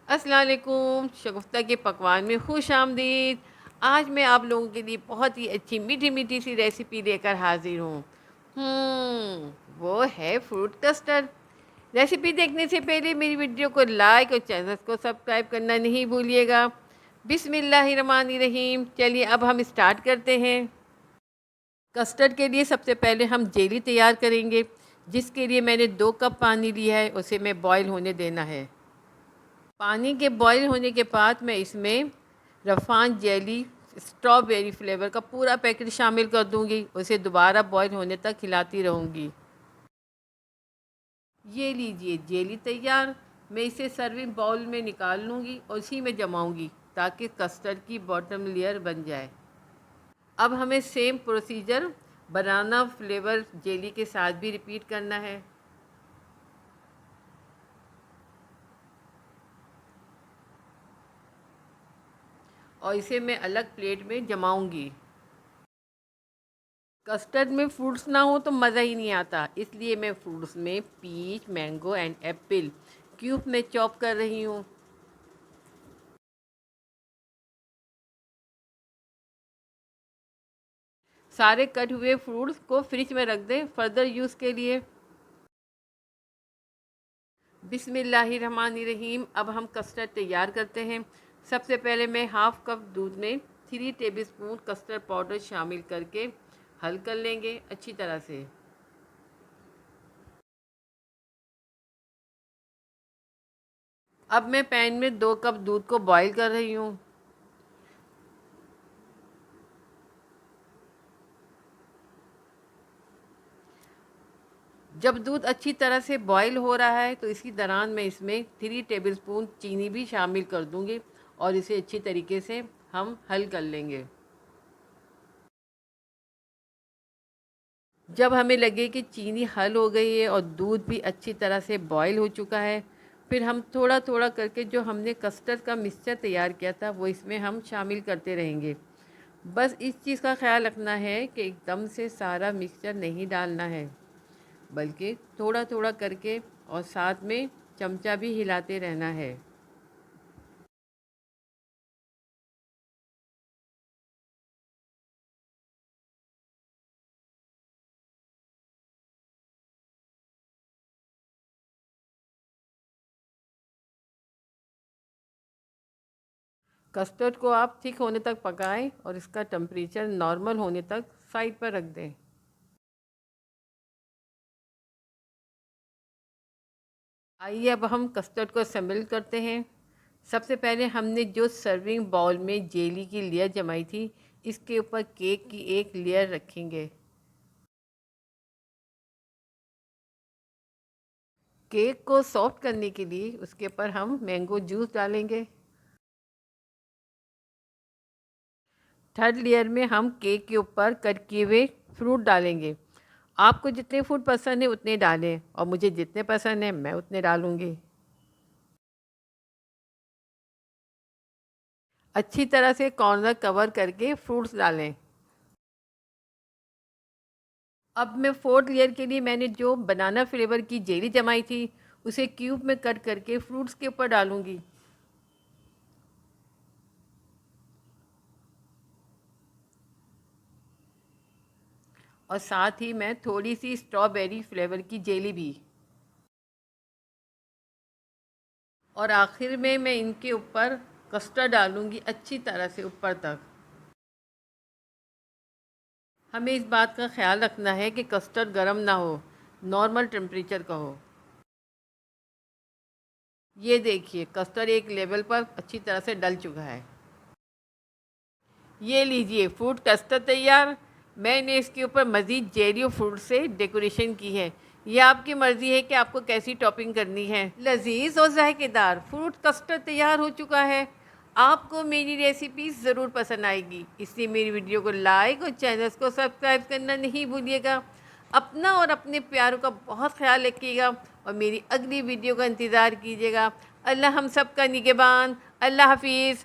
अस्सलाम वालेकुम। शगुफ्ता के पकवान में खुश आमदीद। आज मैं आप लोगों के लिए बहुत ही अच्छी मीठी मीठी सी रेसिपी लेकर हाजिर हूँ। वो है फ्रूट कस्टर्ड। रेसिपी देखने से पहले मेरी वीडियो को लाइक और चैनल को सब्सक्राइब करना नहीं भूलिएगा। बिस्मिल्लाहिर्रहमानिर्रहीम। चलिए अब हम स्टार्ट करते हैं। कस्टर्ड के लिए सबसे पहले हम जेली तैयार करेंगे, जिसके लिए मैंने 2 कप पानी लिया है, उसे मैं बॉईल होने देना है। पानी के बॉईल होने के बाद मैं इसमें रफ़ान जेली स्ट्रॉबेरी फ्लेवर का पूरा पैकेट शामिल कर दूंगी। उसे दोबारा बॉईल होने तक हिलाती रहूँगी। ये लीजिए जेली तैयार। मैं इसे सर्विंग बाउल में निकाल लूँगी और उसी में जमाऊँगी ताकि कस्टर्ड की बॉटम लेयर बन जाए। अब हमें same procedure banana flavour jelly के साथ भी रिपीट करना है और इसे मैं अलग प्लेट में जमाऊँगी। कस्टर्ड में फ्रूट्स ना हो तो मज़ा ही नहीं आता, इसलिए मैं फ्रूट्स में peach, mango and apple cube में चॉप कर रही हूँ। सारे कट हुए फ्रूट्स को फ्रिज में रख दें फर्दर यूज़ के लिए। बिस्मिल्लाहिर्रहमानिर्रहीम। अब हम कस्टर्ड तैयार करते हैं। सबसे पहले मैं हाफ़ कप दूध में 3 टेबलस्पून कस्टर्ड पाउडर शामिल करके हल कर लेंगे अच्छी तरह से। अब मैं पैन में 2 कप दूध को बॉईल कर रही हूँ। जब दूध अच्छी तरह से बॉईल हो रहा है तो इसी दौरान मैं इसमें 3 टेबलस्पून चीनी भी शामिल कर दूंगी और इसे अच्छी तरीके से हम हल कर लेंगे। जब हमें लगे कि चीनी हल हो गई है और दूध भी अच्छी तरह से बॉईल हो चुका है, फिर हम थोड़ा थोड़ा करके जो हमने कस्टर्ड का मिक्सचर तैयार किया था वो इसमें हम शामिल करते रहेंगे। बस इस चीज़ का ख्याल रखना है कि एकदम से सारा मिक्सचर नहीं डालना है, बल्कि थोड़ा थोड़ा करके और साथ में चमचा भी हिलाते रहना है। कस्टर्ड को आप थिक होने तक पकाएं और इसका टेम्परेचर नॉर्मल होने तक साइड पर रख दें। आइए अब हम कस्टर्ड को असेंबल करते हैं। सबसे पहले हमने जो सर्विंग बाउल में जेली की लेयर जमाई थी, इसके ऊपर केक की एक लेयर रखेंगे। केक को सॉफ्ट करने के लिए उसके ऊपर हम मैंगो जूस डालेंगे। थर्ड लेयर में हम केक के ऊपर कट किए हुए फ्रूट डालेंगे। आपको जितने फ्रूट पसंद है उतने डालें और मुझे जितने पसंद है मैं उतने डालूँगी। अच्छी तरह से कॉर्नर कवर करके फ्रूट्स डालें। अब मैं फोर्थ लेयर के लिए मैंने जो बनाना फ्लेवर की जेली जमाई थी उसे क्यूब में कट करके फ्रूट्स के ऊपर डालूँगी। और साथ ही मैं थोड़ी सी स्ट्रॉबेरी फ्लेवर की जेली भी। और आखिर में मैं इनके ऊपर कस्टर्ड डालूँगी अच्छी तरह से ऊपर तक। हमें इस बात का ख्याल रखना है कि कस्टर्ड गर्म ना हो, नॉर्मल टेम्परेचर का हो। ये देखिए कस्टर्ड एक लेवल पर अच्छी तरह से डल चुका है। ये लीजिए फ्रूट कस्टर्ड तैयार। मैंने इसके ऊपर मज़ीद जेली और फ्रूट से डेकोरेशन की है। ये आपकी मर्ज़ी है कि आपको कैसी टॉपिंग करनी है। लजीज और जायकेदार फ्रूट कस्टर्ड तैयार हो चुका है। आपको मेरी रेसिपी ज़रूर पसंद आएगी, इसलिए मेरी वीडियो को लाइक और चैनल को सब्सक्राइब करना नहीं भूलिएगा। अपना और अपने प्यारों का बहुत ख्याल रखिएगा और मेरी अगली वीडियो का इंतज़ार कीजिएगा। अल्लाह हम सब का निगहबान। अल्लाह हाफिज़।